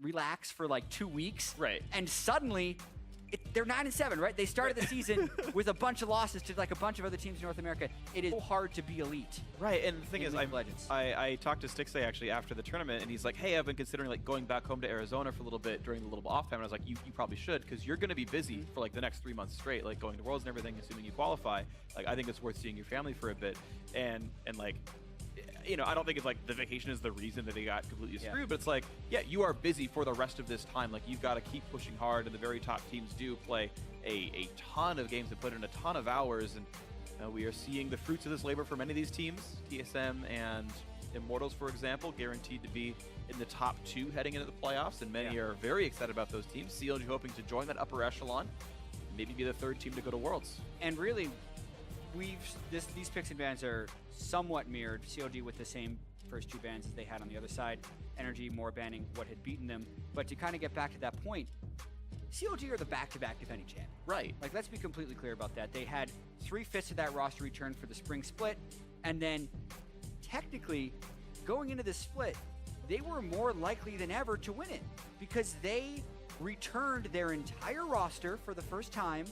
relax for like 2 weeks. Right. And suddenly, they're 9-7, right? They started the season with a bunch of losses to like a bunch of other teams in North America. It is so hard to be elite. Right, and the thing is, Legends. I talked to Stixxay actually after the tournament, and he's like, hey, I've been considering like going back home to Arizona for a little bit during the little off time. And I was like, you probably should, because you're going to be busy for like the next 3 months straight, like going to Worlds and everything, assuming you qualify. Like, I think it's worth seeing your family for a bit. And like, you know, I don't think it's like the vacation is the reason that they got completely screwed, but it's like, yeah, you are busy for the rest of this time. Like, you've got to keep pushing hard, and the very top teams do play a ton of games and put in a ton of hours, and we are seeing the fruits of this labor for many of these teams. TSM and Immortals, for example, guaranteed to be in the top 2 heading into the playoffs, and many are very excited about those teams. CLG hoping to join that upper echelon, maybe be the 3rd team to go to Worlds. And really, these picks and bans are somewhat mirrored. CLG with the same first 2 bans as they had on the other side. NRG more banning what had beaten them. But to kind of get back to that point, CLG are the back-to-back defending champ. Right. Like, let's be completely clear about that. They had 3/5 of that roster return for the spring split, and then technically, going into the split, they were more likely than ever to win it because they returned their entire roster for the first time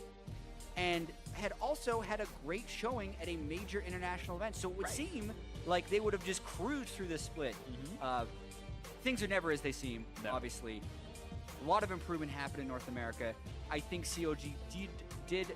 and had also had a great showing at a major international event. So it would seem like they would have just cruised through this split. Things are never as they seem, obviously. A lot of improvement happened in North America. I think CLG did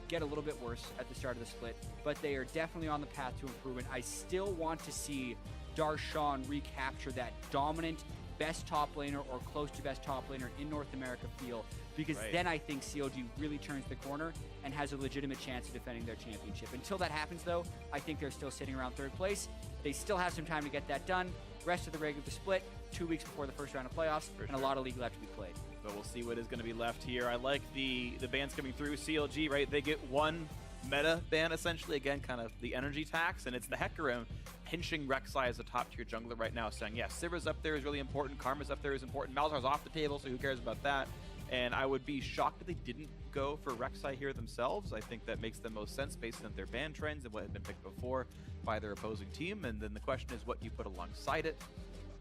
get a little bit worse at the start of the split, but they are definitely on the path to improvement. I still want to see Darshan recapture that dominant best top laner or close to best top laner in North America feel, because then I think CLG really turns the corner and has a legitimate chance of defending their championship. Until that happens, though, I think they're still sitting around 3rd place. They still have some time to get that done. Rest of the regular split, 2 weeks before the first round of playoffs, and a lot of league left to be played. But we'll see what is going to be left here. I like the bans coming through. CLG, right? They get 1 meta ban, essentially. Again, kind of the energy tax, and it's the Hecarim pinching Rek'Sai as a top-tier jungler right now, saying, yeah, Sivir's up there is really important, Karma's up there is important, Malzar's off the table, so who cares about that? And I would be shocked if they didn't go for Rek'Sai here themselves. I think that makes the most sense based on their ban trends and what had been picked before by their opposing team. And then the question is what you put alongside it,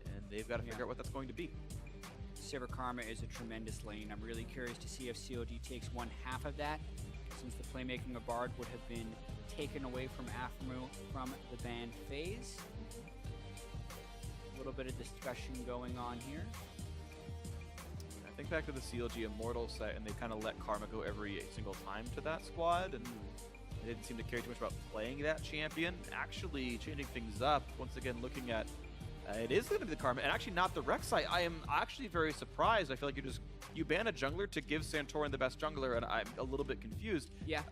and they've got to figure out what that's going to be. Sivir Karma is a tremendous lane. I'm really curious to see if CLG takes 1/2 of that, since the playmaking of Bard would have been taken away from Aphromoo from the ban phase. A little bit of discussion going on here. I think back to the CLG Immortal set, and they kind of let Karma go every single time to that squad, and they didn't seem to care too much about playing that champion. Actually changing things up, once again looking at it is going to be the Karma, and actually not the Rek'Sai. I am actually very surprised. I feel like you ban a jungler to give Santorin the best jungler, and I'm a little bit confused. Yeah.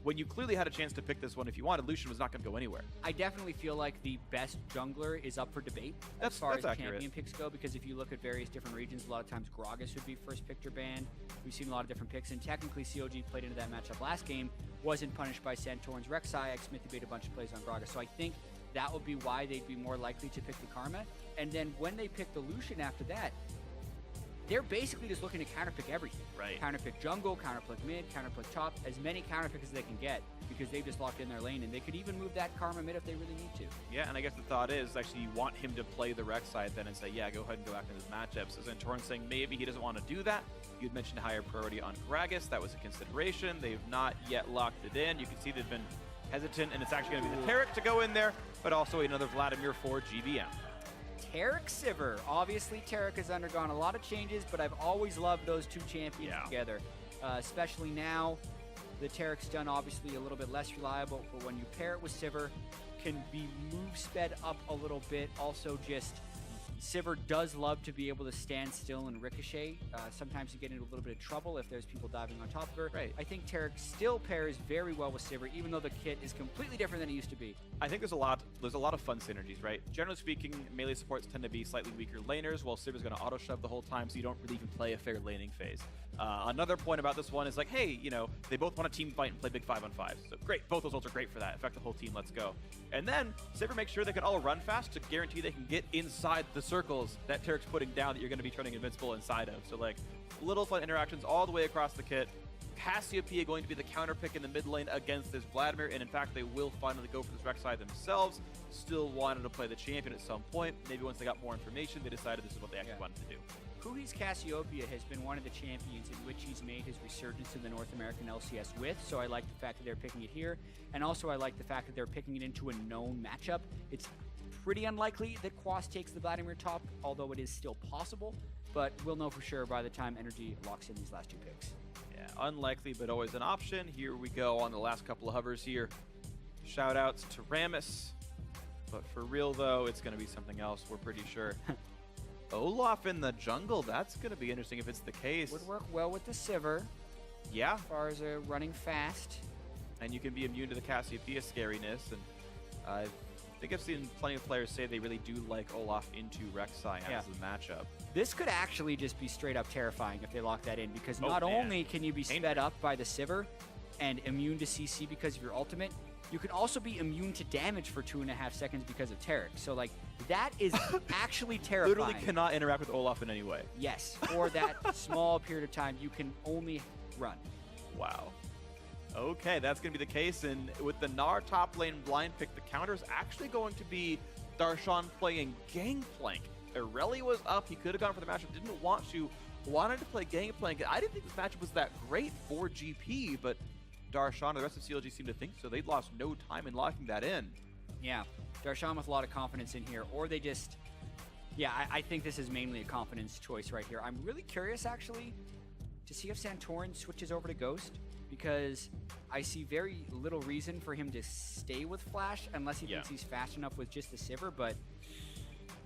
When you clearly had a chance to pick this one if you wanted, Lucian was not going to go anywhere. I definitely feel like the best jungler is up for debate as far as champion picks go, because if you look at various different regions, a lot of times Gragas would be first picked or banned. We've seen a lot of different picks, and technically CLG played into that matchup last game, wasn't punished by Santorin's Rek'Sai. Xmithie made a bunch of plays on Gragas, so I think that would be why they'd be more likely to pick the Karma. And then when they pick the Lucian after that, they're basically just looking to counterpick everything. Right. Counterpick jungle, counterpick mid, counterpick top, as many counterpicks as they can get, because they've just locked in their lane, and they could even move that Karma mid if they really need to. Yeah, and I guess the thought is actually you want him to play the Rek'Sai then and say, yeah, go ahead and go back in his matchup. So Santorin saying maybe he doesn't want to do that. You'd mentioned a higher priority on Gragas. That was a consideration. They've not yet locked it in. You can see they've been hesitant, and it's actually going to be the Taric to go in there, but also another Vladimir for GBM. Taric Sivir. Obviously, Taric has undergone a lot of changes, but I've always loved those two champions together. Especially now, the Taric's done obviously a little bit less reliable, but when you pair it with Sivir, can be move sped up a little bit. Also, just Sivir does love to be able to stand still and ricochet. Sometimes you get into a little bit of trouble if there's people diving on top of her. Right. I think Taric still pairs very well with Sivir, even though the kit is completely different than it used to be. I think there's a lot of fun synergies, right? Generally speaking, melee supports tend to be slightly weaker laners, while Sivir's going to auto shove the whole time, so you don't really even play a fair laning phase. Another point about this one is like, hey, you know, they both want to team fight and play big 5-on-5. So great, both those ults are great for that. Affect the whole team, let's go. And then Sivir makes sure they can all run fast to guarantee they can get inside the circles that Taric's putting down that you're going to be turning invincible inside of. So like, little fun interactions all the way across the kit. Cassiopeia going to be the counter pick in the mid lane against this Vladimir, and in fact they will finally go for this Rek'Sai themselves. Still wanted to play the champion at some point. Maybe once they got more information, they decided this is what they actually wanted to do. Huhi's Cassiopeia has been one of the champions in which he's made his resurgence in the North American LCS with, so I like the fact that they're picking it here, and also I like the fact that they're picking it into a known matchup. It's pretty unlikely that Quas takes the Vladimir top, although it is still possible, but we'll know for sure by the time NRG locks in these last 2 picks. Yeah, unlikely, but always an option. Here we go on the last couple of hovers here. Shout-outs to Rammus, but for real, though, it's going to be something else, we're pretty sure. Olaf in the jungle, that's going to be interesting if it's the case. Would work well with the Sivir. Yeah. As far as running fast. And you can be immune to the Cassiopeia scariness. And I think I've seen plenty of players say they really do like Olaf into Rek'Sai as the matchup. This could actually just be straight up terrifying if they lock that in, because not man. only can you be sped up by the Sivir and immune to CC because of your ultimate, you can also be immune to damage for 2.5 seconds because of Taric. So, like, that is actually terrifying. Literally cannot interact with Olaf in any way. Yes, for that small period of time, you can only run. Wow. Okay, that's going to be the case. And with the Gnar top lane blind pick, the counter is actually going to be Darshan playing Gangplank. Irelia was up. He could have gone for the matchup. Didn't want to. Wanted to play Gangplank. I didn't think this matchup was that great for GP, but Darshan and the rest of CLG seem to think so. They lost no time in locking that in. Yeah, Darshan with a lot of confidence in here, or they just... Yeah, I think this is mainly a confidence choice right here. I'm really curious, actually, to see if Santorin switches over to Ghost, because I see very little reason for him to stay with Flash unless he thinks he's fast enough with just the Sivir, but...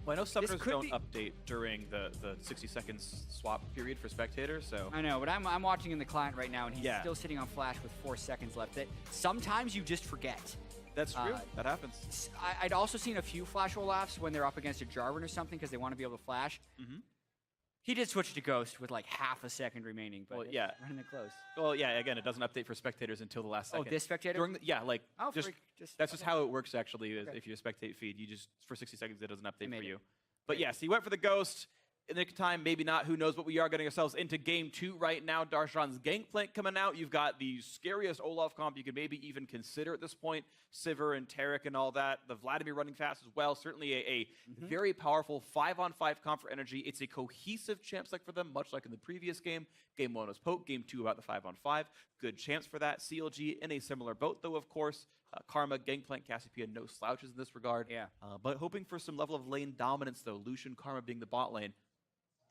Well, I know summoners don't update during the 60 seconds swap period for spectators, so... I know, but I'm watching in the client right now, and he's still sitting on Flash with 4 seconds left. That sometimes you just forget. That's true. That happens. I'd also seen a few Flash Olafs when they're up against a Jarvan or something because they want to be able to Flash. He did switch to Ghost with like half a second remaining, but running it close. Well, yeah, again, it doesn't update for spectators until the last second. Oh, this spectator? During the, that's just how it works, actually, Okay. if you spectate feed. You just, for 60 seconds, it doesn't update for you. But yes, he went for the Ghost. In the nick of time, maybe not, who knows, but we are getting ourselves into game 2 right now. Darshan's Gangplank coming out. You've got the scariest Olaf comp you could maybe even consider at this point. Sivir and Taric and all that. The Vladimir running fast as well. Certainly a very powerful 5-on-5 comp for NRG. It's a cohesive champ select for them, much like in the previous game. Game 1 was Poke. Game 2 about the 5-on-5. Good chance for that. CLG in a similar boat, though, of course. Karma, Gangplank, Cassiopeia, no slouches in this regard. Yeah. But hoping for some level of lane dominance, though. Lucian, Karma being the bot lane.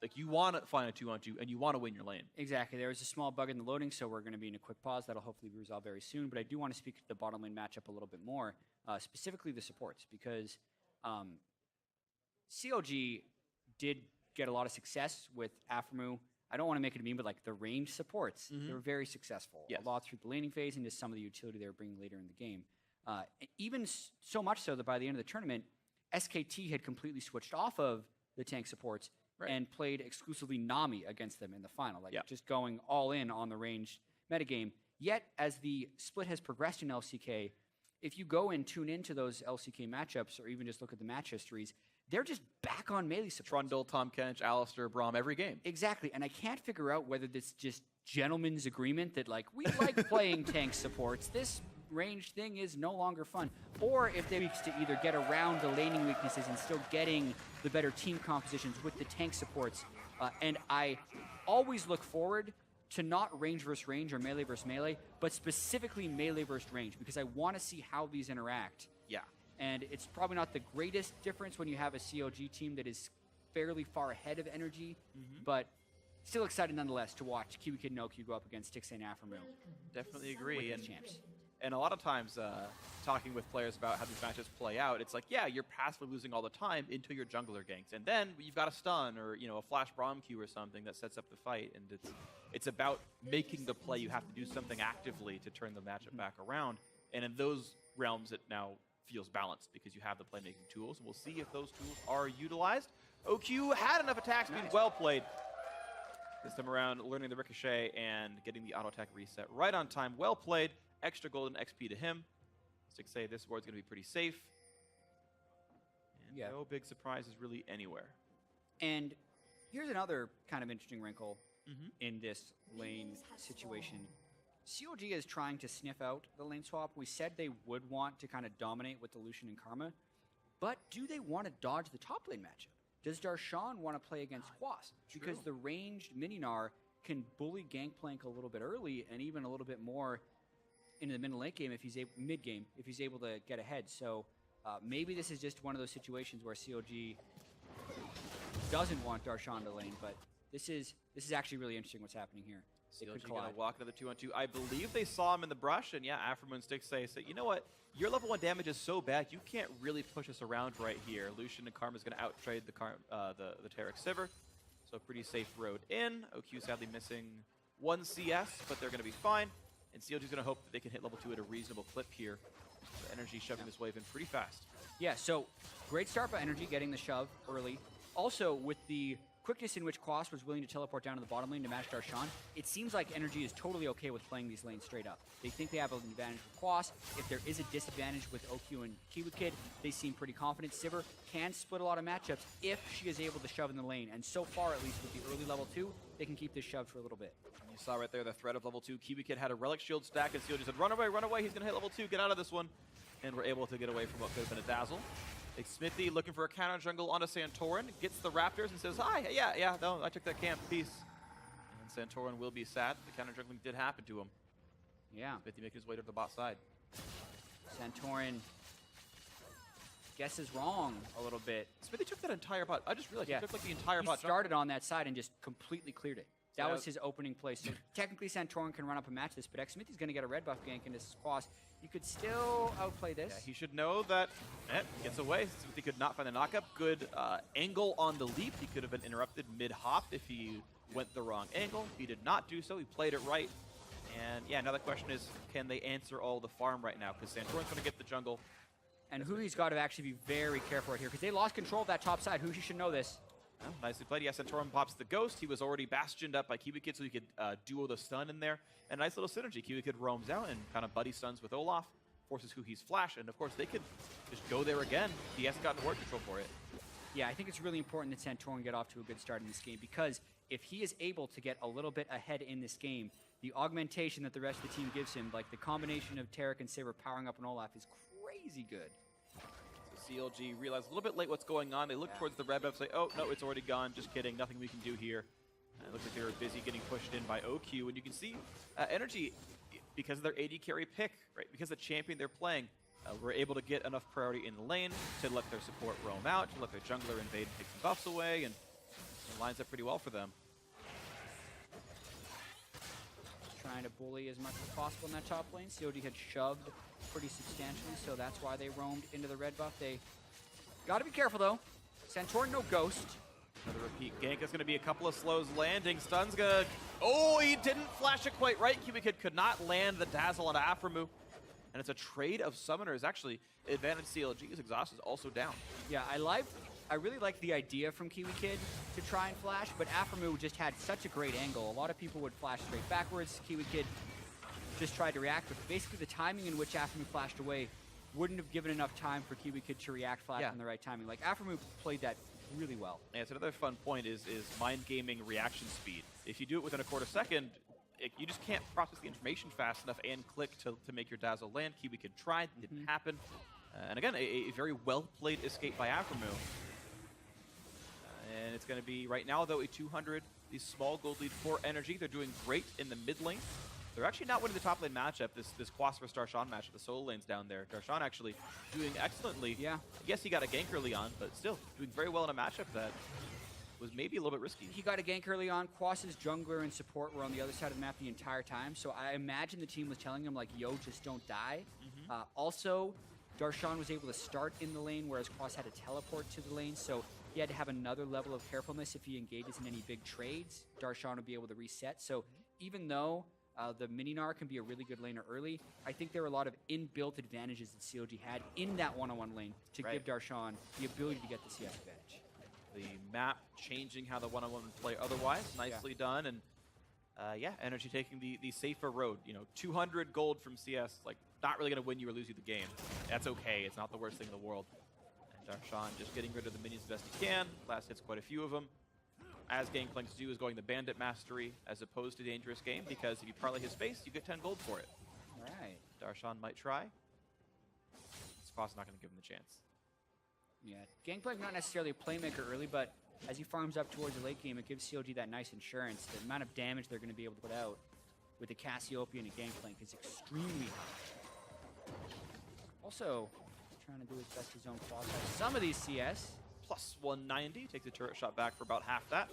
Like, you want to find a 2-on-2, and you want to win your lane. Exactly. There was a small bug in the loading, so we're going to be in a quick pause. That'll hopefully be resolved very soon. But I do want to speak to the bottom lane matchup a little bit more, specifically the supports, because CLG did get a lot of success with Aphromoo. I don't want to make it a meme, but like the ranged supports, they were very successful. A lot through the laning phase and just some of the utility they were bringing later in the game. Even so much so that by the end of the tournament, SKT had completely switched off of the tank supports and played exclusively Nami against them in the final, like just going all in on the ranged metagame. Yet, as the split has progressed in LCK, if you go and tune into those LCK matchups, or even just look at the match histories, they're just back on melee support. Trundle, Tom Kench, Alistair, Braum, every game. Exactly, and I can't figure out whether this just gentleman's agreement that, like, we like playing tank supports, this ranged thing is no longer fun, or if they weeks to either get around the laning weaknesses and still getting the better team compositions with the tank supports. And I always look forward to not range versus range or melee versus melee, but specifically melee versus range, because I want to see how these interact. Yeah. And it's probably not the greatest difference when you have a CLG team that is fairly far ahead of NRG, but still excited nonetheless to watch KiWiKiD and NoQ go up against Stixxay and Aphromoo. Definitely agree. And champs. And a lot of times, talking with players about how these matches play out, it's like, yeah, you're passively losing all the time until your jungler ganks. And then you've got a stun or, you know, a flash Braum Q or something that sets up the fight. And it's about making the play. You have to do something actively to turn the matchup back around. And in those realms, it now feels balanced because you have the playmaking tools. And we'll see if those tools are utilized. OQ had enough attack speed. Well played. This time around, learning the ricochet and getting the auto attack reset right on time. Well played. Extra golden XP to him. Stixxay, this ward's going to be pretty safe. And no big surprises really anywhere. And here's another kind of interesting wrinkle in this lane situation. CLG is trying to sniff out the lane swap. We said they would want to kind of dominate with the Lucian and Karma, but do they want to dodge the top lane matchup? does Darshan want to play against Quas? Because the ranged Mininar can bully Gangplank a little bit early and even a little bit more into the mid and late game if he's mid game if he's able to get ahead. So maybe this is just one of those situations where CLG doesn't want Darshan to lane, but this is actually really interesting what's happening here. CLG gonna walk another 2-on-2. I believe they saw him in the brush, and yeah, Aphromoo and Stixxay say, you know what? Your level 1 damage is so bad, you can't really push us around right here. Lucian and Karma's gonna outtrade the Taric Sivir, so a pretty safe road in. OQ sadly missing 1 CS, but they're gonna be fine. And CLG's gonna hope that they can hit level 2 at a reasonable clip here. The NRG shoving this wave in pretty fast. Yeah, so great start by NRG getting the shove early. Also, with the quickness in which Quas was willing to teleport down to the bottom lane to match Darshan, it seems like NRG is totally okay with playing these lanes straight up. They think they have an advantage with Quas. If there is a disadvantage with OQ and KiWiKiD, they seem pretty confident. Sivir can split a lot of matchups if she is able to shove in the lane. And so far, at least with the early level 2, they can keep this shove for a little bit. You saw right there the threat of level 2. KiWiKiD had a Relic Shield stack, and CLG said, run away, he's going to hit level 2, get out of this one. And we're able to get away from what could have been a dazzle. Xmithie looking for a counter jungle onto Santorin, gets the Raptors and says, hi, yeah, no, I took that camp, peace. And Santorin will be sad. The counter jungling did happen to him. Yeah. Xmithie making his way to the bot side. Santorin guesses wrong a little bit. Xmithie took that entire bot. I just realized he took like the entire he bot. He started on that side and just completely cleared it. That was his opening play. So technically Santorin can run up and match this, but Xmithie's going to get a red buff gank into Quas. You could still outplay this. Yeah, he should know that gets away. Xmithie could not find the knockup. Good angle on the leap. He could have been interrupted mid-hop if he went the wrong angle. He did not do so. He played it right. And yeah, now the question is, can they answer all the farm right now? Because Santorin's going to get the jungle. And Huhi's got to actually be very careful right here because they lost control of that top side. Huhi should know this. Oh, nicely played. Yeah, Santorin pops the Ghost. He was already bastioned up by KiWiKiD, so he could duo the stun in there. And a nice little synergy. KiWiKiD roams out and kind of buddy stuns with Olaf, forces Huhi's flash, and of course they could just go there again. He hasn't gotten ward control for it. Yeah, I think it's really important that Santorin get off to a good start in this game because if he is able to get a little bit ahead in this game, the augmentation that the rest of the team gives him, like the combination of Taric and Sivir powering up an Olaf, is crazy good. CLG realized a little bit late what's going on. They look towards the red buff, say, oh, no, it's already gone. Just kidding. Nothing we can do here. It looks like they were busy getting pushed in by OQ. And you can see NRG, because of their AD carry pick, right? Because of the champion they're playing, were able to get enough priority in the lane to let their support roam out, to let their jungler invade and take some buffs away. And it lines up pretty well for them. Trying to bully as much as possible in that top lane. COD had shoved pretty substantially, so that's why they roamed into the red buff. They got to be careful, though. Santorin, no Ghost. Another repeat gank. Is going to be a couple of slows landing. Stun's going to... Oh, he didn't flash it quite right. KiWiKiD could not land the dazzle on Aphromoo. And it's a trade of summoners. Actually, advantage CLG's exhaust is also down. Yeah, I really like the idea from KiWiKiD to try and flash, but Aphromoo just had such a great angle. A lot of people would flash straight backwards. KiWiKiD just tried to react, but basically the timing in which Aphromoo flashed away wouldn't have given enough time for KiWiKiD to react flash in the right timing. Like, Aphromoo played that really well. Yeah, it's another fun point is mind gaming reaction speed. If you do it within a quarter second, you just can't process the information fast enough and click to make your dazzle land. KiWiKiD tried, didn't happen. And again, a very well-played escape by Aphromoo. And it's going to be, right now, though, a 200, the small gold lead for NRG. They're doing great in the mid lane. They're actually not winning the top lane matchup, this Quas vs Darshan matchup. The solo lane's down there. Darshan actually doing excellently. Yeah. Yes, he got a gank early on, but still doing very well in a matchup that was maybe a little bit risky. He got a gank early on. Quas's jungler and support were on the other side of the map the entire time, so I imagine the team was telling him, like, yo, just don't die. Also, Darshan was able to start in the lane, whereas Quas had to teleport to the lane, so he had to have another level of carefulness if he engages in any big trades. Darshan would be able to reset. So even though the Mininar can be a really good laner early, I think there were a lot of inbuilt advantages that CLG had in that one-on-one lane to give Darshan the ability to get the CS advantage. The map changing how the one-on-one play otherwise. Nicely done. And yeah, NRG taking the safer road. You know, 200 gold from CS, like, not really going to win you or lose you the game. That's okay. It's not the worst thing in the world. Darshan just getting rid of the minions as best he can. Last hits quite a few of them. As Gangplank's do is going the Bandit Mastery as opposed to Dangerous Game, because if you parlay his face, you get 10 gold for it. All right. Darshan might try. Quas not going to give him the chance. Yeah, Gangplank not necessarily a playmaker early, but as he farms up towards the late game, it gives CLG that nice insurance. The amount of damage they're going to be able to put out with the Cassiopeia and a Gangplank is extremely high. Also, trying to do his best to zone Quas out some of these CS. Plus 190, takes a turret shot back for about half that.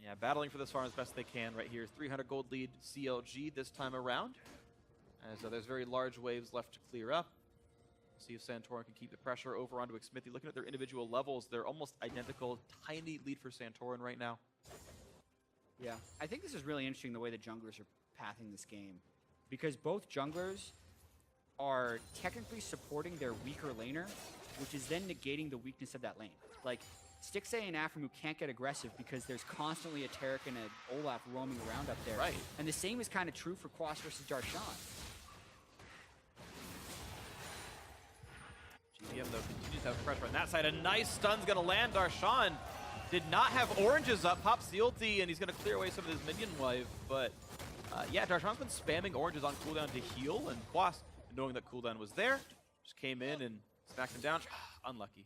Yeah, battling for this farm as best they can right here. 300 gold lead CLG this time around. As there's very large waves left to clear up. See if Santorin can keep the pressure over onto Xmithie. Looking at their individual levels, they're almost identical. Tiny lead for Santorin right now. Yeah, I think this is really interesting the way the junglers are pathing this game. Because both junglers are technically supporting their weaker laner, which is then negating the weakness of that lane. Like, Stixxay and Aphromoo can't get aggressive because there's constantly a Taric and an Olaf roaming around up there. Right. And the same is kind of true for Quas versus Darshan. GBM, though, continues to have pressure on that side. A nice stun's going to land. Darshan did not have oranges up. Pops the ulti, and he's going to clear away some of his minion wave. But, yeah, Darshan's been spamming oranges on cooldown to heal, and Quas, knowing that cooldown was there, just came in and smacked him down. Unlucky.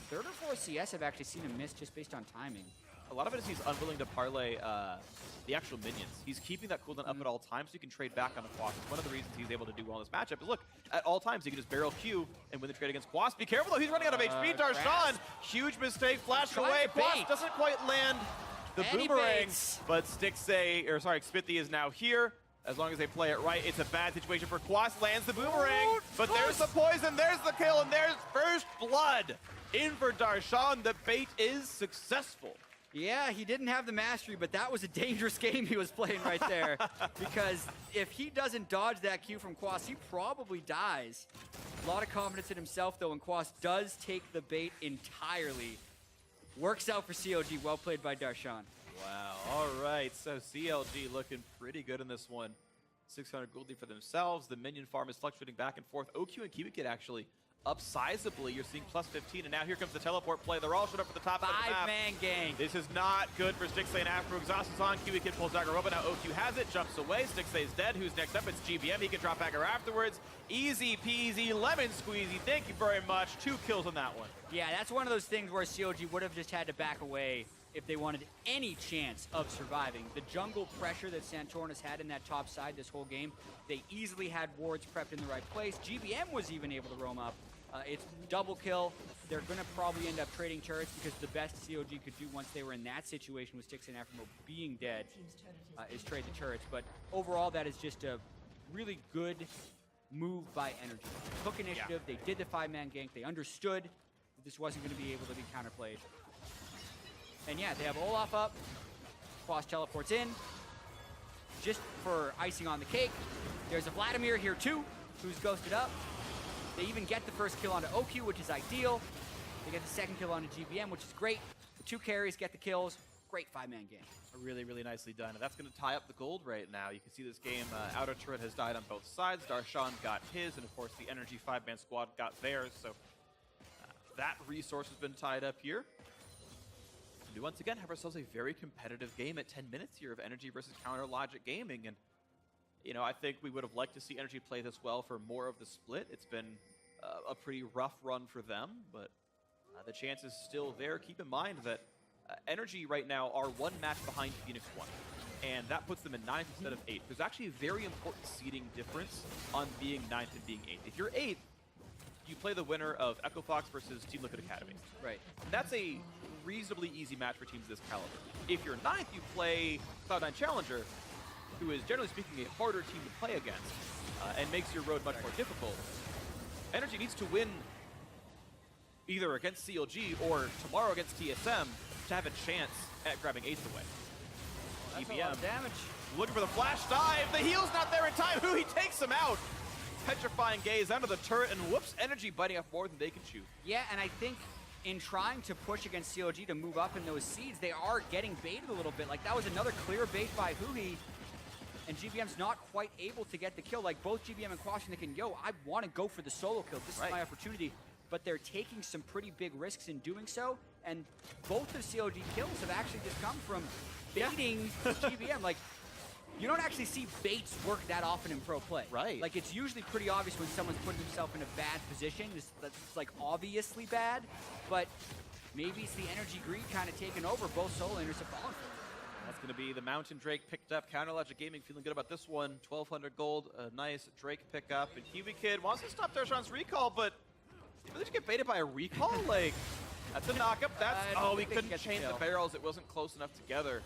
Third or fourth CS have actually seen him miss just based on timing. A lot of it is he's unwilling to parlay the actual minions. He's keeping that cooldown up at all times so you can trade back on the Quas. One of the reasons he's able to do well in this matchup is, look, at all times he can just barrel Q and win the trade against Quas. Be careful though, he's running out of HP. Darshan, huge mistake, flash away. Quas doesn't quite land the boomerang, but Xmithie is now here. As long as they play it right, it's a bad situation for Quas. Lands the boomerang, but there's the poison, there's the kill, and there's first blood in for Darshan. The bait is successful. Yeah, he didn't have the mastery, but that was a dangerous game he was playing right there. Because if he doesn't dodge that Q from Quas, he probably dies. A lot of confidence in himself, though, and Quas does take the bait entirely. Works out for CLG. Well played by Darshan. Wow, all right, so CLG looking pretty good in this one. 600 gold lead for themselves. The minion farm is fluctuating back and forth. OQ and KiWiKiD actually up sizably. You're seeing plus 15, and now here comes the teleport play. They're all shut up for the top of the map. Five-man gang. This is not good for Stixxay and Aphromoo. Exhaust is on. KiWiKiD pulls Daggeroba. Now OQ has it, jumps away. Stixxay's dead. Who's next up? It's GBM. He can drop Dagger afterwards. Easy peasy, lemon squeezy. Thank you very much. 2 kills on that one. Yeah, that's one of those things where CLG would have just had to back away if they wanted any chance of surviving. The jungle pressure that Santorin has had in that top side this whole game, they easily had wards prepped in the right place. GBM was even able to roam up. It's double kill. They're going to probably end up trading turrets because the best CLG could do once they were in that situation with Stixxay and Aphromoo being dead is trade the turrets. But overall, that is just a really good move by NRG. Took initiative. Yeah. They did the 5-man gank. They understood that this wasn't going to be able to be counterplayed. And yeah, they have Olaf up. Quas teleports in. Just for icing on the cake, there's a Vladimir here too, who's ghosted up. They even get the first kill onto OQ, which is ideal. They get the second kill onto GBM, which is great. The 2 carries get the kills. Great 5-man game. Really, really nicely done. And that's going to tie up the gold right now. You can see this game, outer turret has died on both sides. Darshan got his, and of course the NRG 5-man squad got theirs. So that resource has been tied up here. We once again have ourselves a very competitive game at 10 minutes here of NRG versus Counter Logic Gaming. And, you know, I think we would have liked to see NRG play this well for more of the split. It's been a pretty rough run for them, but the chance is still there. Keep in mind that NRG right now are 1 match behind Phoenix 1, and that puts them in 9th instead of 8th. There's actually a very important seeding difference on being 9th and being 8th. If you're 8th, you play the winner of Echo Fox versus Team Liquid Academy. Right. That's a reasonably easy match for teams of this caliber. If you're 9th, you play Cloud9 Challenger, who is generally speaking a harder team to play against, and makes your road much more difficult. NRG needs to win either against CLG or tomorrow against TSM to have a chance at grabbing 8th away. That's a lot of damage. Looking for the flash dive. The heal's not there in time. Huhi takes him out. Petrifying gaze under the turret, and whoops, NRG biting off more than they can chew. Yeah, and I think in trying to push against CLG to move up in those seeds, they are getting baited a little bit. Like, that was another clear bait by Huhi, and GBM's not quite able to get the kill. Like, both GBM and Quas are thinking, yo, I want to go for the solo kill. This is my opportunity. But they're taking some pretty big risks in doing so, and both of CLG kills have actually just come from baiting GBM. Like, you don't actually see baits work that often in pro play. Right. Like, it's usually pretty obvious when someone's putting himself in a bad position. That's like obviously bad, but maybe it's the energy greed kind of taking over. Both solo laners have fallen for it. That's going to be the Mountain Drake picked up. Counterlogic Gaming feeling good about this one. 1,200 gold, a nice Drake pickup. And KiWiKiD wants to stop Darshan's recall, but did he really just get baited by a recall? Like, that's a knockup. That's oh, he couldn't chain the barrels. It wasn't close enough together.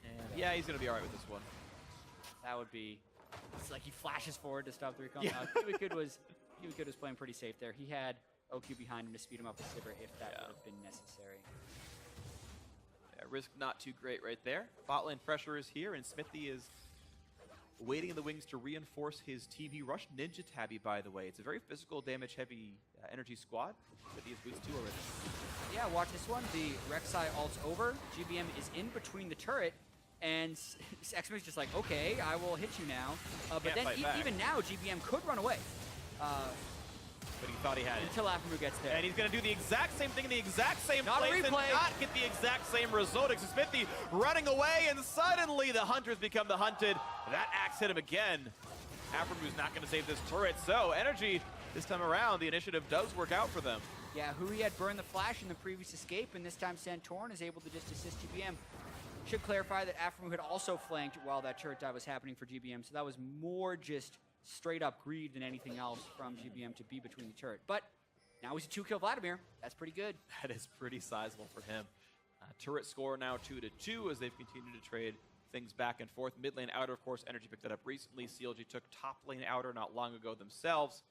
And yeah, he's going to be all right with this one. That would be. It's like he flashes forward to stop the recall. Yeah. KiWiKiD was playing pretty safe there. He had OQ behind him to speed him up with Sivir if that would have been necessary. Yeah, risk not too great right there. Bot lane pressure is here, and Xmithie is waiting in the wings to reinforce his TV rush. Ninja Tabby, by the way. It's a very physical, damage-heavy energy squad. Xmithie has boots 2 already. Yeah, watch this one. The Rek'Sai ult's over. GBM is in between the turret, and Xmithie's just like, okay, I will hit you now. But then even now, GBM could run away. But he thought he had it. Until Aphromoo gets there. And he's going to do the exact same thing in the exact same Not place a replay. and not get the exact same result. Xmithie running away, and suddenly the hunters become the hunted. That axe hit him again. Aphromoo not going to save this turret. So NRG, this time around, the initiative does work out for them. Yeah, Huhi had burned the flash in the previous escape, and this time Santorin is able to just assist GBM. Should clarify that Aphromoo had also flanked while that turret dive was happening for GBM, so that was more just straight up greed than anything else from GBM to be between the turret. But now he's a 2-kill Vladimir. That's pretty good. That is pretty sizable for him. Turret score now 2-2 as they've continued to trade things back and forth. Mid lane outer, of course, NRG picked that up recently. CLG took top lane outer not long ago themselves.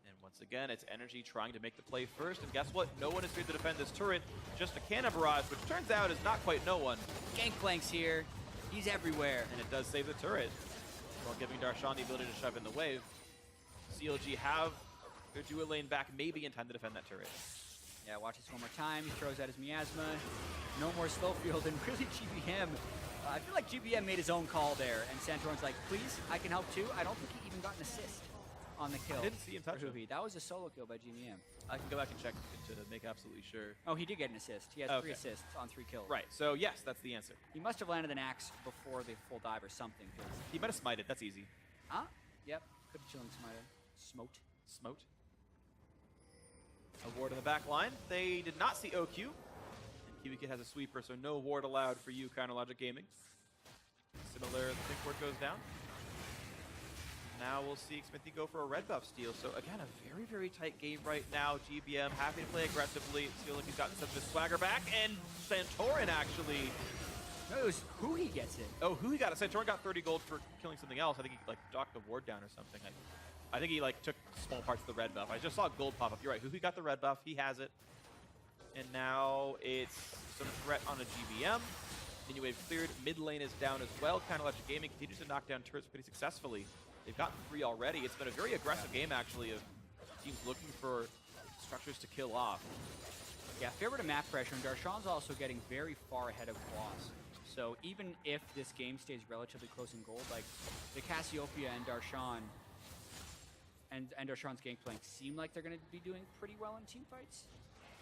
And once again, it's NRG trying to make the play first. And guess what? No one is here to defend this turret. Just a cannon barrage, which turns out is not quite no one. Gangplank's here. He's everywhere. And it does save the turret, while giving Darshan the ability to shove in the wave. CLG have their dual lane back maybe in time to defend that turret. Yeah, watch this one more time. He throws out his miasma. No more slow field, and really GBM. I feel like GBM made his own call there, and Santorin's like, please, I can help too. I don't think he even got an assist on the kill. I didn't see him touch him. That was a solo kill by GBM. I can go back and check to make absolutely sure. Oh, he did get an assist. He has 3 assists on 3 kills. Right, so yes, that's the answer. He must have landed an axe before the full dive or something. He might have smited, that's easy. Huh? Yep, could have chilling smiter. Smote. Smote. A ward in the back line. They did not see OQ. And KiWiKiD has a sweeper, so no ward allowed for you, Counterlogic Gaming. Similar, the pink ward goes down. Now we'll see Xmithie go for a red buff steal. So again, a very, very tight game right now. GBM happy to play aggressively. It feels like he's gotten some of his swagger back. And Santorin actually... No, it was Huhi gets it. Oh, Huhi got it. Santorin got 30 gold for killing something else. I think he like docked the ward down or something. I think he like took small parts of the red buff. I just saw gold pop up. You're right. Huhi got the red buff. He has it. And now it's some threat on a GBM. Minion wave cleared. Mid lane is down as well. Counterlogic Gaming continues to knock down turrets pretty successfully. They've gotten 3 already. It's been a very aggressive game, actually, of teams looking for structures to kill off. Yeah, favor to map pressure, and Darshan's also getting very far ahead of Quas. So even if this game stays relatively close in gold, like the Cassiopeia and Darshan and Darshan's Gangplank seem like they're going to be doing pretty well in team fights.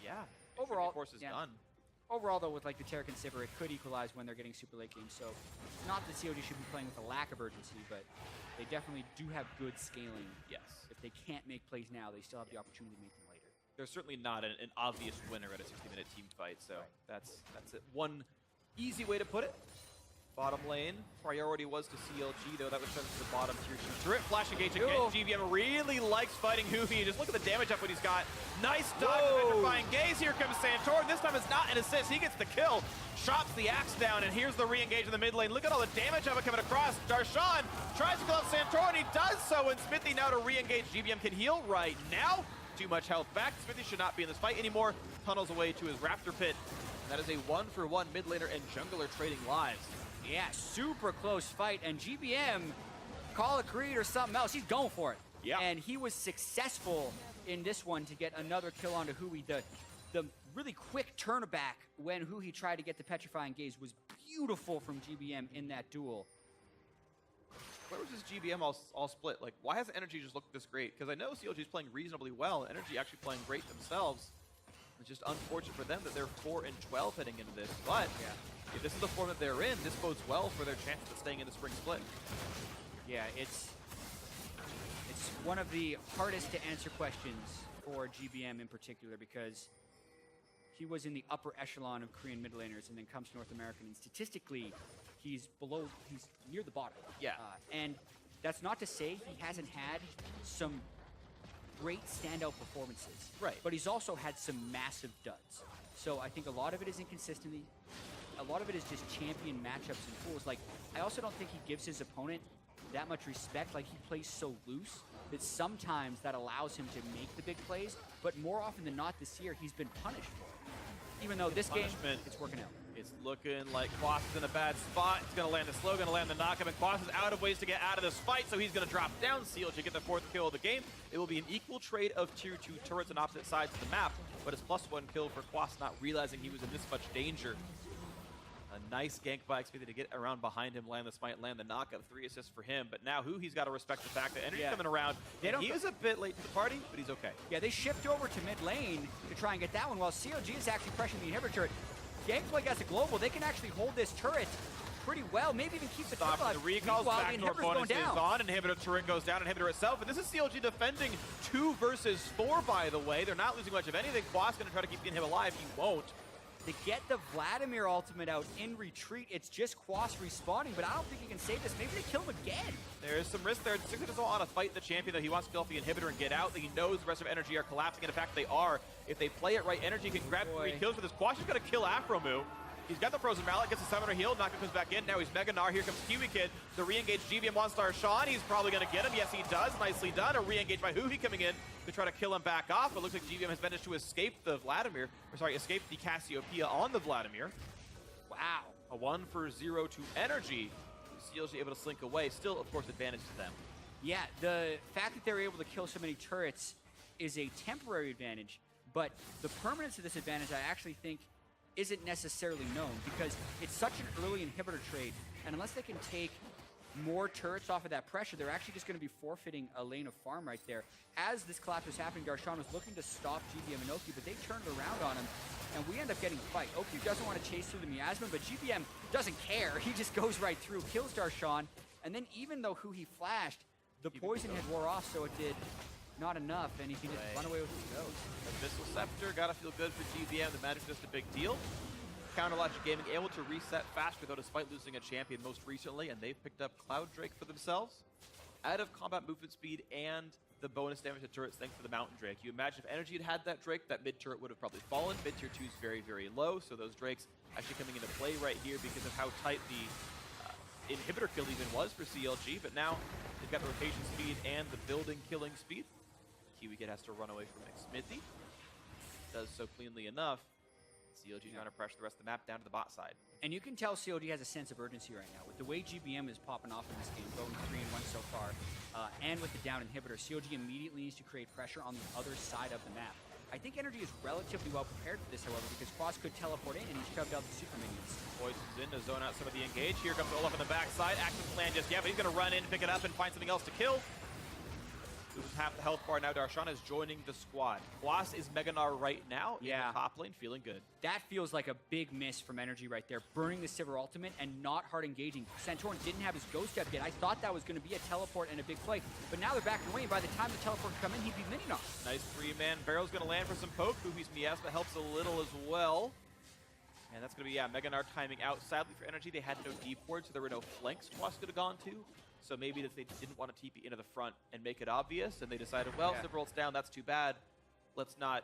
Yeah. Overall, force is done. Overall, though, with like the Taric and Sivir, it could equalize when they're getting super late games. So not that COD should be playing with a lack of urgency, but they definitely do have good scaling. Yes. If they can't make plays now, they still have the opportunity to make them later. There's certainly not an obvious winner at a 60-minute team fight, so that's it. One easy way to put it. Bottom lane, priority was to CLG, though that was sent to the bottom tier 2 turret. Flash engage again. GBM really likes fighting Huhi. Just look at the damage up what he's got. Nice dive, petrifying gaze. Here comes Santorin. This time it's not an assist. He gets the kill. Chops the axe down, and here's the re-engage in the mid lane. Look at all the damage of it coming across. Darshan tries to kill out Santorin. He does so, and Xmithie now to re-engage. GBM can heal right now. Too much health back. Xmithie should not be in this fight anymore. Tunnels away to his Raptor Pit. And that is a 1-for-1 mid laner and jungler trading lives. Yeah, super close fight, and GBM, call it greed or something else, he's going for it. Yeah. And he was successful in this one to get another kill onto Huhi. The really quick turnaback when Huhi tried to get the petrifying gaze was beautiful from GBM in that duel. Where was this GBM all split? Like, why hasn't NRG just looked this great? Because I know CLG is playing reasonably well. NRG actually playing great themselves. It's just unfortunate for them that they're 4-12 heading into this. But if this is the form that they're in, this bodes well for their chances of staying in the spring split. Yeah, it's one of the hardest to answer questions for GBM in particular, because he was in the upper echelon of Korean mid laners and then comes to North American, and statistically, he's near the bottom. Yeah. And that's not to say he hasn't had some great standout performances. Right. But he's also had some massive duds. So I think a lot of it is inconsistency. A lot of it is just champion matchups and tools. Like, I also don't think he gives his opponent that much respect. Like, he plays so loose that sometimes that allows him to make the big plays, but more often than not this year, he's been punished for it. Even though this game, it's working out. It's looking like Quas is in a bad spot. He's going to land the slow, going to land the knockup, and Quas is out of ways to get out of this fight, so he's going to drop down. CLG get the 4th kill of the game. It will be an equal trade of tier 2 turrets on opposite sides of the map, but it's +1 kill for Quas, not realizing he was in this much danger. A nice gank by Xmithie to get around behind him, land the smite, land the knockup. 3 assists for him, but now Huhi's got to respect the fact that NRG's coming around. He is a bit late to the party, but he's okay. Yeah, they shift over to mid lane to try and get that one, while CLG is actually pressuring the inhibitor turret. Gangplank as a global, they can actually hold this turret pretty well, maybe even keep the turret alive. The recalls, backdoor bonus is on, inhibitor turret goes down, inhibitor itself, and this is CLG defending 2 versus 4, by the way. They're not losing much of anything. Quas going to try to keep the inhib alive. He won't. To get the Vladimir ultimate out in retreat, it's just Quas respawning, but I don't think he can save this. Maybe they kill him again. There is some risk there. Stixxay doesn't want to fight the champion, though. He wants to kill off the inhibitor and get out. He knows the rest of NRG are collapsing, and in fact, they are. If they play it right, NRG can grab 3 kills with this. Quas is going to kill Aphromoo. He's got the Frozen Mallet, gets the Summoner healed, Naka comes back in, now he's Mega Gnar, here comes KiWiKiD, the re-engage GBM wants Darshan, he's probably going to get him, yes he does, nicely done, a re-engage by Huhi coming in to try to kill him back off, but looks like GBM has managed to escape the escape the Cassiopeia on the Vladimir. Wow, a 1 for 0 to NRG, CLG able to slink away, still of course advantage to them. Yeah, the fact that they're able to kill so many turrets is a temporary advantage, but the permanence of this advantage I actually think isn't necessarily known, because it's such an early inhibitor trade, and unless they can take more turrets off of that pressure, they're actually just going to be forfeiting a lane of farm right there. As this collapse was happening, Darshan was looking to stop GBM and Oki, but they turned it around on him, and we end up getting fight. Oki doesn't want to chase through the miasma, but GBM doesn't care. He just goes right through, kills Darshan, and then even though Huhi flashed, the poison had wore off, so it did not enough, and he can just run away with his ghost. Abyssal Scepter, gotta feel good for GBM. The Magic's just a big deal. Counterlogic Gaming able to reset faster, though, despite losing a champion most recently, and they've picked up Cloud Drake for themselves. Out of combat movement speed and the bonus damage to turrets thanks to the Mountain Drake. You imagine if NRG had that Drake, that mid turret would have probably fallen. Mid tier 2 is very, very low, so those Drakes actually coming into play right here because of how tight the inhibitor kill even was for CLG, but now they've got the rotation speed and the building killing speed. KiWiKiD has to run away from Xmithie. Does so cleanly enough. CLG trying to pressure the rest of the map down to the bot side. And you can tell CLG has a sense of urgency right now. With the way GBM is popping off in this game, going 3-1 so far, and with the down inhibitor, CLG immediately needs to create pressure on the other side of the map. I think NRG is relatively well prepared for this, however, because Quas could teleport in and he shoved out the super minions. Poison's in to zone out some of the engage. Here comes Olaf on the backside. Active plan just yet, but he's going to run in, pick it up, and find something else to kill. Loses half the health bar. Now Darshan is joining the squad. Quas is Mega Gnar right now in the top lane, feeling good. That feels like a big miss from NRG right there. Burning the Sivir ultimate and not hard engaging. Santorin didn't have his Ghost Step yet. I thought that was going to be a teleport and a big play, but now they're backing away, and by the time the teleport can come in, he'd be mini-knocked. Nice 3-man barrel's going to land for some poke. Huhi's miasma helps a little as well. And that's going to be, Mega Gnar timing out. Sadly for NRG, they had no deep ward, so there were no flanks Quas could have gone to. So maybe that they didn't want to TP into the front and make it obvious, and they decided, well, Sivir ult's down, that's too bad. Let's not,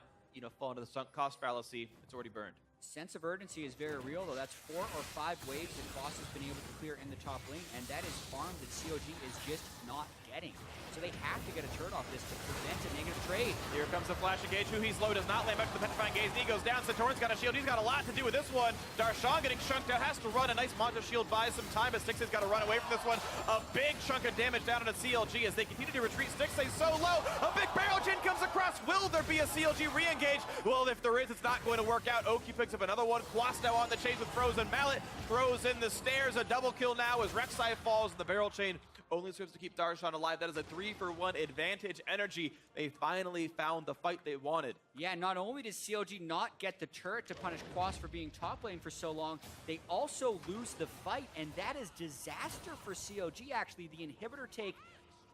fall into the sunk cost fallacy. It's already burned. Sense of urgency is very real, though. That's 4 or 5 waves that Quas has been able to clear in the top lane, and that is farm that CLG is just not getting. So they have to get a turret off this to prevent a negative trade. Here comes the flash engage. Huhi's low does not land back to the petrifying gaze. He goes down. Santorin's got a shield. He's got a lot to do with this one. Darshan getting chunked out. Has to run. A nice Monto shield buys some time, but Stixxay's got to run away from this one. A big chunk of damage down into CLG as they continue to retreat. Stixxay so low. A big barrel gen comes across. Will there be a CLG re-engage? Well, if there is, it's not going to work out. Oki picks up another one. Quas now on the chase with Frozen Mallet. Throws in the stairs. A double kill now as Rek'Sai falls and the barrel chain only serves to keep Darshan alive. That is a 3-for-1 advantage. NRG, they finally found the fight they wanted. Yeah, not only does CLG not get the turret to punish Quas for being top lane for so long, they also lose the fight, and that is disaster for CLG, actually. The inhibitor take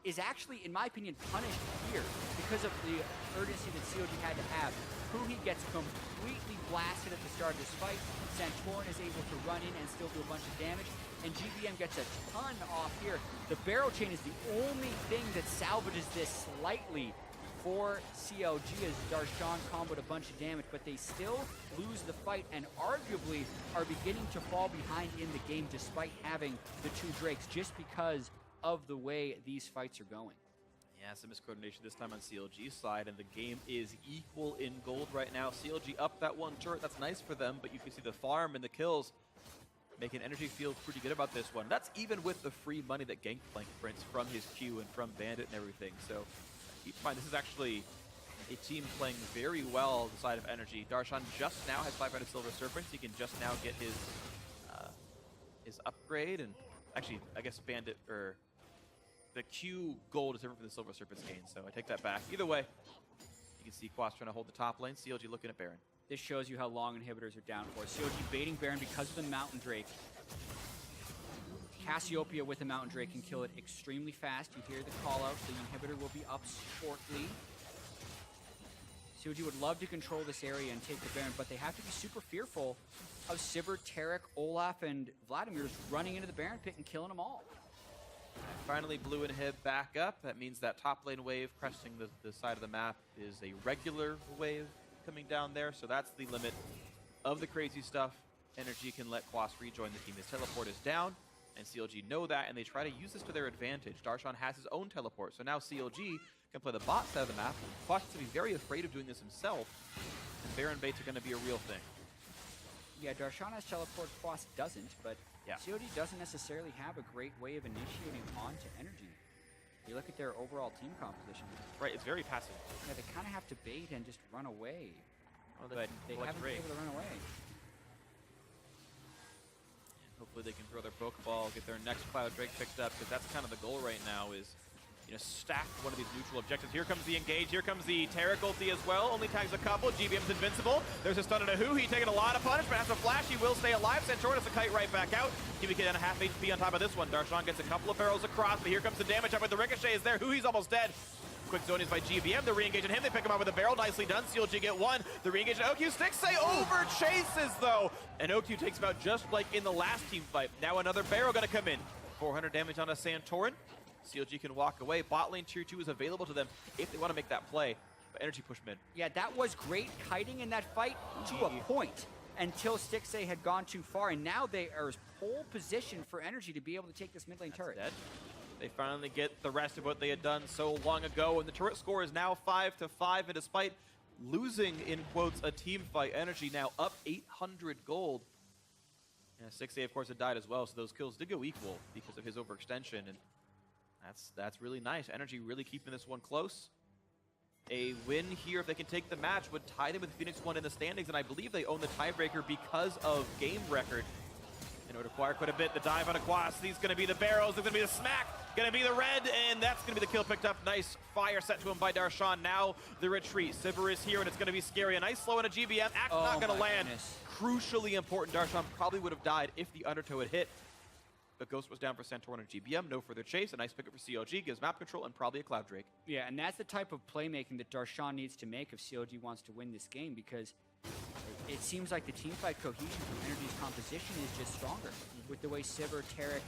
is actually, in my opinion, punished here because of the urgency that CLG had to have. Huhi gets completely blasted at the start of this fight. Santorin is able to run in and still do a bunch of damage, and GBM gets a ton off here. The barrel chain is the only thing that salvages this slightly for CLG as Darshan comboed a bunch of damage, but they still lose the fight and arguably are beginning to fall behind in the game despite having the 2 Drakes, just because of the way these fights are going. Yeah, some miscoordination this time on CLG's side, and the game is equal in gold right now. CLG up that 1 turret, that's nice for them, but you can see the farm and the kills making NRG feel pretty good about this one. That's even with the free money that Gangplank prints from his Q and from Bandit and everything. So keep in mind, this is actually a team playing very well the side of NRG. Darshan just now has 500 Silver Serpents. He can just now get his upgrade, and actually, I guess Bandit, or the Q gold is different from the Silver Serpent's gain, so I take that back. Either way, you can see Quas trying to hold the top lane, CLG looking at Baron. This shows you how long inhibitors are down for. CLG baiting Baron because of the Mountain Drake. Cassiopeia with the Mountain Drake can kill it extremely fast. You hear the call out, the inhibitor will be up shortly. CLG would love to control this area and take the Baron, but they have to be super fearful of Sivir, Taric, Olaf, and Vladimir's running into the Baron pit and killing them all. Finally, blue inhib back up. That means that top lane wave cresting the side of the map is a regular wave coming down there, so that's the limit of the crazy stuff. NRG can let Quas rejoin the team. His teleport is down, and CLG know that, and they try to use this to their advantage. Darshan has his own teleport, so now CLG can play the bot side of the map. Quas has to be very afraid of doing this himself, and Baron baits are going to be a real thing. Yeah, Darshan has teleport, Quas doesn't, but yeah. CLG doesn't necessarily have a great way of initiating onto NRG. You look at their overall team composition. Right, it's very passive. Yeah, they kind of have to bait and just run away. Well, but they haven't been able to run away. Hopefully they can throw their Pokeball, get their next Cloud Drake picked up, because that's kind of the goal right now is, you know, stack one of these neutral objectives. Here comes the engage, here comes the Taric ulti as well. Only tags a couple, GBM's invincible. There's a stun and a Huhi taking a lot of punishment, has a flash, he will stay alive. Santorin has a kite right back out. KiWiKiD on a half HP on top of this one. Darshan gets a couple of barrels across, but here comes the damage up with the ricochet is there. Huhi's almost dead. Quick zonies by GBM, the re-engage on him, they pick him up with a barrel, nicely done. CLG get 1, the re-engage on Oku, Stixxay over chases though, and Oku takes him out just like in the last team fight. Now another barrel gonna come in. 400 damage on a Santorin. CLG can walk away. Bot lane tier 2 is available to them if they want to make that play, but NRG push mid. Yeah, that was great kiting in that fight to a point until Stixxay had gone too far, and now they are pole position for NRG to be able to take this mid lane turret. Dead. They finally get the rest of what they had done so long ago, and the turret score is now 5-5, and despite losing, in quotes, a team fight, NRG now up 800 gold. Yeah, Stixxay, of course, had died as well, so those kills did go equal because of his overextension, and that's really nice. NRG really keeping this one close. A win here, if they can take the match, would tie them with Phoenix 1 in the standings, and I believe they own the tiebreaker because of game record. In order to acquire quite a bit, the dive on a Quas, these going to be the barrels, there's going to be the smack, going to be the red, and that's going to be the kill picked up. Nice fire set to him by Darshan. Now the retreat. Sivir is here, and it's going to be scary. A nice slow in a GBM. Axe not going to land. Goodness. Crucially important. Darshan probably would have died if the undertow had hit. But Ghost was down for Santorin and GBM. No further chase. A nice pickup for CLG. Gives map control and probably a Cloud Drake. Yeah, and that's the type of playmaking that Darshan needs to make if CLG wants to win this game, because it seems like the teamfight cohesion from NRG's composition is just stronger. With the way Sivir, Taric,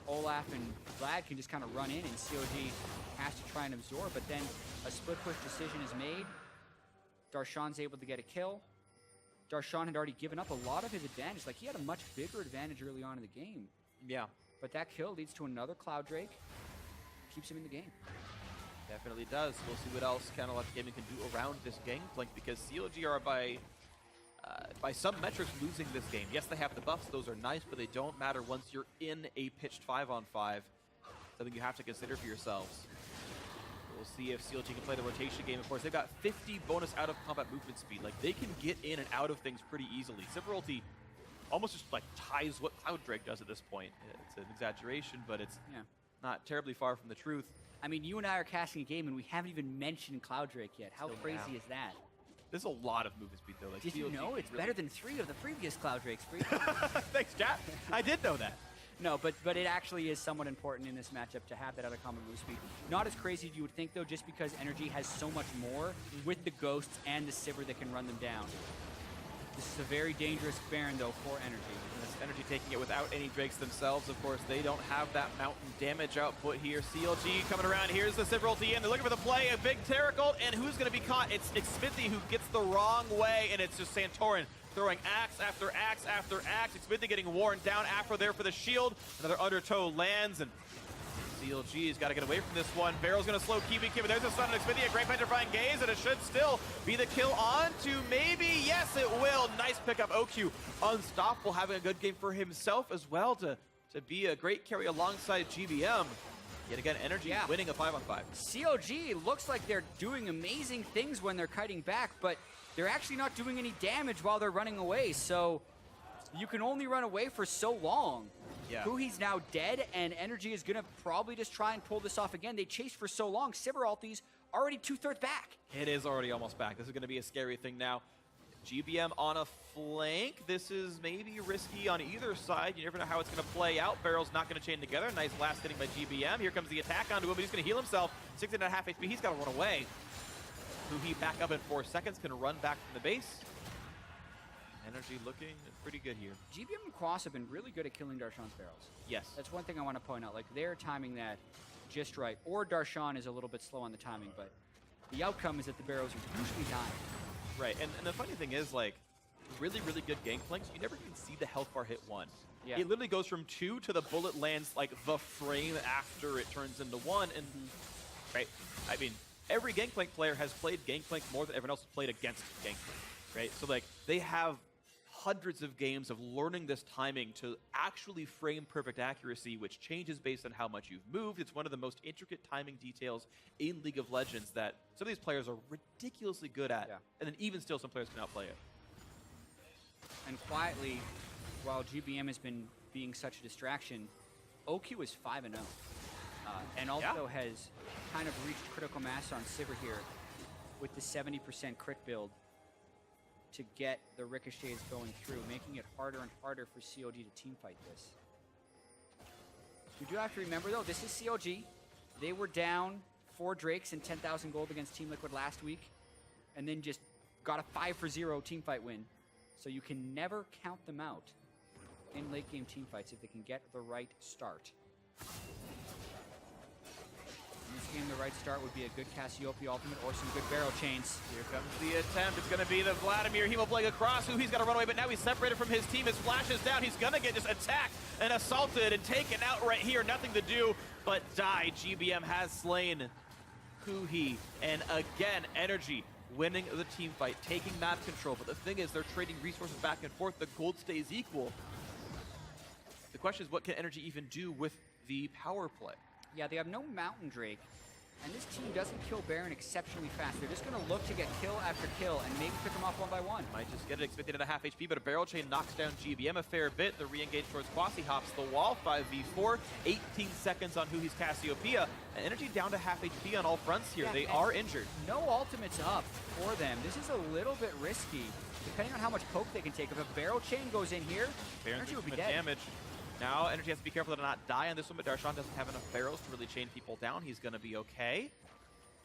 Olaf, and Vlad can just kind of run in, and CLG has to try and absorb, but then a split push decision is made. Darshan's able to get a kill. Darshan had already given up a lot of his advantage. Like, he had a much bigger advantage early on in the game. Yeah. But that kill leads to another Cloud Drake. Keeps him in the game. Definitely does. We'll see what else Canalot Gaming can do around this Gangplank, because CLG are by some metrics losing this game. Yes, they have the buffs, those are nice, but they don't matter once you're in a pitched 5-on-5. Something you have to consider for yourselves. We'll see if CLG can play the rotation game. Of course, they've got 50 bonus out of combat movement speed. Like, they can get in and out of things pretty easily. Sivir ulti almost just like ties what Cloud Drake does at this point. It's an exaggeration, but it's not terribly far from the truth. I mean, you and I are casting a game, and we haven't even mentioned Cloud Drake yet. How Still crazy now. is that? There's a lot of movement speed, though. Like, Did you CLG know it's really- better than 3 of the previous Cloud Drakes? Thanks, chat. I did know that. No, but it actually is somewhat important in this matchup to have that other common move speed. Not as crazy as you would think, though, just because NRG has so much more with the Ghosts and the Sivir that can run them down. This is a very dangerous Baron, though, for NRG. And this NRG taking it without any Drakes themselves. Of course, they don't have that mountain damage output here. CLG coming around. Here's the Sivir ulti in. They're looking for the play. A big Terra Cult, and who's going to be caught? It's Xmithie who gets the wrong way, and it's just Santorin throwing axe after axe after axe. Xmithie getting worn down. Aphro there for the shield. Another undertow lands, and CLG's got to get away from this one. Barrel's going to slow KiWiKiD, but there's a stun on Xmithie, a great petrifying gaze, and it should still be the kill on to maybe. Yes, it will. Nice pickup. OQ unstoppable, having a good game for himself as well to be a great carry alongside GBM. Yet again, NRG winning a 5-on-5. CLG looks like they're doing amazing things when they're kiting back, but they're actually not doing any damage while they're running away, so you can only run away for so long. Yeah. Huhi's now dead, and NRG is going to probably just try and pull this off again. They chased for so long. Sivir ulti's already 2/3 back. It is already almost back. This is going to be a scary thing now. GBM on a flank. This is maybe risky on either side. You never know how it's going to play out. Barrel's not going to chain together. Nice last hitting by GBM. Here comes the attack onto him, but he's going to heal himself. 16.5 HP. He's got to run away. Huhi back up in 4 seconds. Can run back from the base. NRG looking pretty good here. GBM and Quas have been really good at killing Darshan's barrels. Yes. That's one thing I want to point out. Like, they're timing that just right. Or Darshan is a little bit slow on the timing, but the outcome is that the barrels are usually dying. Right, and the funny thing is, like, really, really good gangplanks, you never even see the health bar hit 1. Yeah. It literally goes from 2 to the bullet lands, like, the frame after it turns into 1, and, right, I mean, every gangplank player has played gangplank more than everyone else has played against gangplank, right? So, like, they have hundreds of games of learning this timing to actually frame perfect accuracy, which changes based on how much you've moved. It's one of the most intricate timing details in League of Legends that some of these players are ridiculously good at, and then even still some players can outplay it. And quietly, while GBM has been being such a distraction, OQ is 5-0. And also has kind of reached critical mass on Sivir here with the 70% crit build to get the ricochets going through, making it harder and harder for CLG to teamfight this. We do have to remember, though, this is CLG. They were down 4 Drakes and 10,000 gold against Team Liquid last week, and then just got a 5-0 teamfight win. So you can never count them out in late-game teamfights if they can get the right start. In this game, the right start would be a good Cassiopeia ultimate or some good barrel chains. Here comes the attempt. It's going to be the Vladimir Hemobleg across. He's got to run away, but now he's separated from his team. His flash is down. He's going to get just attacked and assaulted and taken out right here. Nothing to do but die. GBM has slain Huhi. And again, NRG winning the team fight, taking map control. But the thing is, they're trading resources back and forth. The gold stays equal. The question is, what can NRG even do with the power play? Yeah, they have no Mountain Drake, and this team doesn't kill Baron exceptionally fast. They're just going to look to get kill after kill and maybe pick them off 1 by 1. Might just get it. Xmithie at a half HP, but a barrel chain knocks down GBM a fair bit. The re-engage towards Quas. He hops the wall. 5v4. 18 seconds on Huhi's Cassiopeia. And NRG down to half HP on all fronts here. They are injured. No ultimates up for them. This is a little bit risky, depending on how much poke they can take. If a barrel chain goes in here, NRG would be dead. Damage. Now, NRG has to be careful to not die on this one, but Darshan doesn't have enough barrels to really chain people down. He's going to be okay.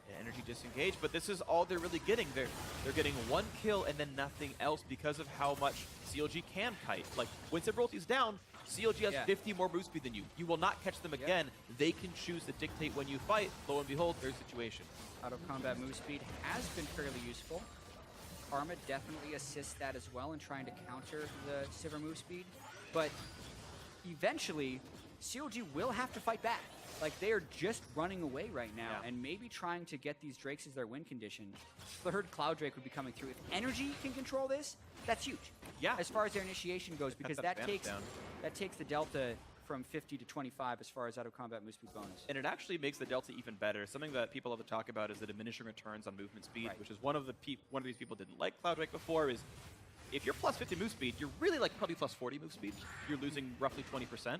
And NRG disengaged, but this is all they're really getting. They're getting 1 kill and then nothing else because of how much CLG can kite. Like, when Sivir ulti's down, CLG has 50 more move speed than you. You will not catch them again. They can choose to dictate when you fight. Lo and behold, their situation. Out of combat move speed has been fairly useful. Karma definitely assists that as well in trying to counter the Sivir move speed. But eventually, CLG will have to fight back. Like, they are just running away right now and maybe trying to get these Drakes as their win condition. Third Cloud Drake would be coming through. If NRG can control this, that's huge. Yeah. As far as their initiation goes, because that takes the delta from 50 to 25 as far as out of combat move speed bonus. And it actually makes the delta even better. Something that people love to talk about is the diminishing returns on movement speed, which is one of these people didn't like Cloud Drake before, is if you're plus 50 move speed, you're really like probably plus 40 move speed. You're losing roughly 20%.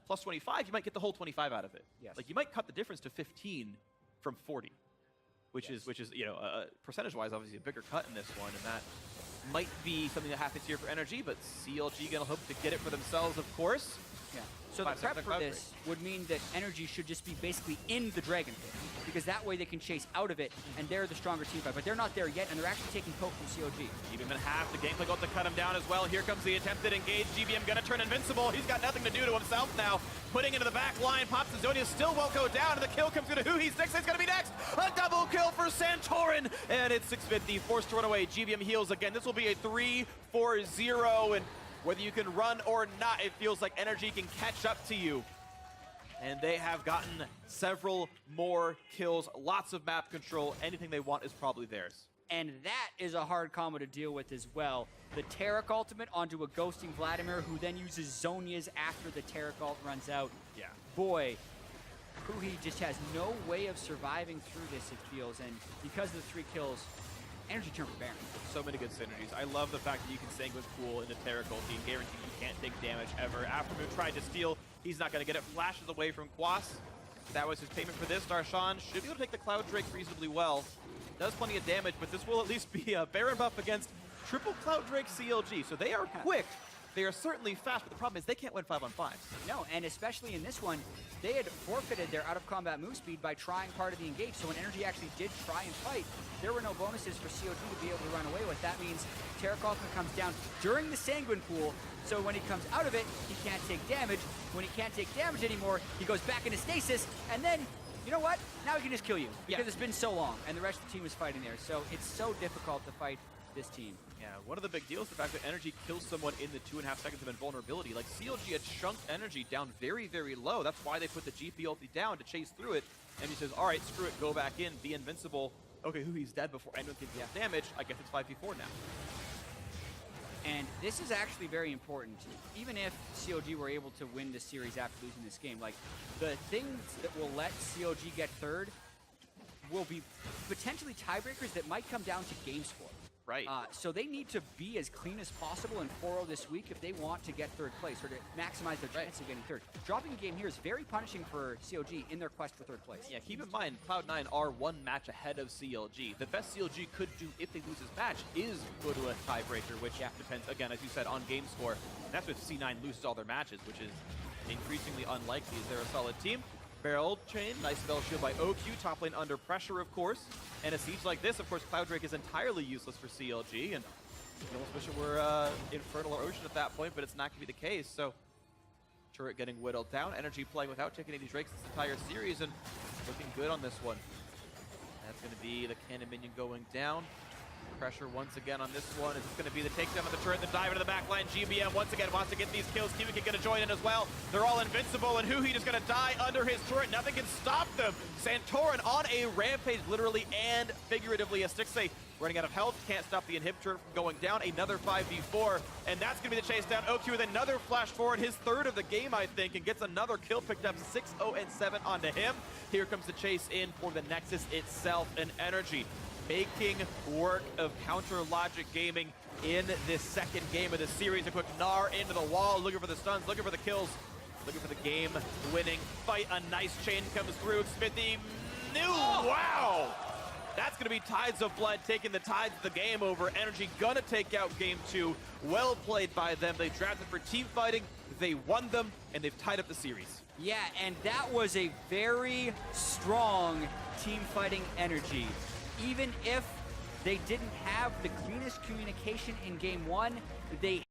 plus 25, you might get the whole 25 out of it. Yes. Like you might cut the difference to 15 from 40, which is you know percentage-wise obviously a bigger cut in this one, and that might be something that happens here for NRG, but CLG gonna hope to get it for themselves, of course. Yeah. So the prep for this would mean that NRG should just be basically in the Dragon Pit, because that way they can chase out of it, and they're the stronger team fight. But they're not there yet, and they're actually taking poke from CLG. GBM in half, the gameplay goal to cut him down as well. Here comes the attempted engage. GBM gonna turn invincible. He's got nothing to do to himself now. Putting into the back line, Pops and Zonia still won't go down, and the kill comes through to Huhi. Stixxay's gonna be next. A double kill for Santorin, and it's Xmithie forced to run away. GBM heals again. This will be a 3-4-0, and whether you can run or not, it feels like NRG can catch up to you. And they have gotten several more kills, lots of map control. Anything they want is probably theirs. And that is a hard combo to deal with as well. The Taric ultimate onto a ghosting Vladimir, who then uses Zonia's after the Taric ult runs out. Yeah. Boy, Huhi just has no way of surviving through this, it feels. And because of the 3 kills, energy turn for Baron. So many good synergies. I love the fact that you can Sanguine Pool into Taric ulti and guarantee you can't take damage ever. Aphromoo tried to steal. He's not going to get it. Flashes away from Quas. That was his payment for this. Darshan should be able to take the Cloud Drake reasonably well. Does plenty of damage, but this will at least be a Baron buff against triple Cloud Drake CLG. So they are quick. They are certainly fast, but the problem is they can't win 5-on-5s. No, and especially in this one, they had forfeited their out-of-combat move speed by trying part of the engage. So when NRG actually did try and fight, there were no bonuses for CLG to be able to run away with. That means Taric ultimate comes down during the Sanguine Pool, so when he comes out of it, he can't take damage. When he can't take damage anymore, he goes back into stasis, and then, you know what? Now he can just kill you, because it's been so long, and the rest of the team is fighting there. So it's so difficult to fight this team. Yeah, one of the big deals is the fact that NRG kills someone in the 2.5 seconds of invulnerability. Like, CLG had chunked energy down very, very low. That's why they put the GP ulti down to chase through it. And he says, all right, screw it, go back in, be invincible. Okay, Huhi's dead before anyone can deal damage. I guess it's 5v4 now. And this is actually very important. Even if CLG were able to win the series after losing this game, like, the things that will let CLG get third will be potentially tiebreakers that might come down to game score. Right. So they need to be as clean as possible in 4-0 this week if they want to get third place or to maximize their chance of getting third. Dropping a game here is very punishing for CLG in their quest for third place. Yeah, keep in mind, Cloud9 are 1 match ahead of CLG. The best CLG could do if they lose this match is go to a tiebreaker, which depends, again, as you said, on game score. And that's if C9 loses all their matches, which is increasingly unlikely as they're a solid team. Barrel chain, nice spell shield by OQ, top lane under pressure, of course. And a siege like this, of course, Cloud Drake is entirely useless for CLG, and you almost wish it were Infernal or Ocean at that point, but it's not going to be the case. So, turret getting whittled down, NRG playing without taking any Drakes this entire series, and looking good on this one. That's going to be the cannon minion going down. Pressure once again on this one. Is this going to be the takedown of the turret, the dive into the back line? GBM once again wants to get these kills. KiWiKiD going to join in as well. They're all invincible, and Huhi just going to die under his turret. Nothing can stop them. Santorin on a rampage, literally and figuratively, as Stixxay running out of health. Can't stop the inhibitor from going down. Another 5v4, and that's going to be the chase down. OQ with another flash forward, his third of the game, I think, and gets another kill picked up. 6-0-7 onto him. Here comes the chase in for the Nexus itself, and NRG making work of Counter Logic Gaming in this second game of the series. A quick Gnar into the wall, looking for the stuns, looking for the kills, looking for the game-winning fight. A nice chain comes through. Xmithie, wow! That's going to be Tides of Blood taking the tides of the game over. NRG gonna take out game 2. Well played by them. They drafted for team fighting, they won them, and they've tied up the series. Yeah, and that was a very strong team fighting energy. Even if they didn't have the cleanest communication in game 1, they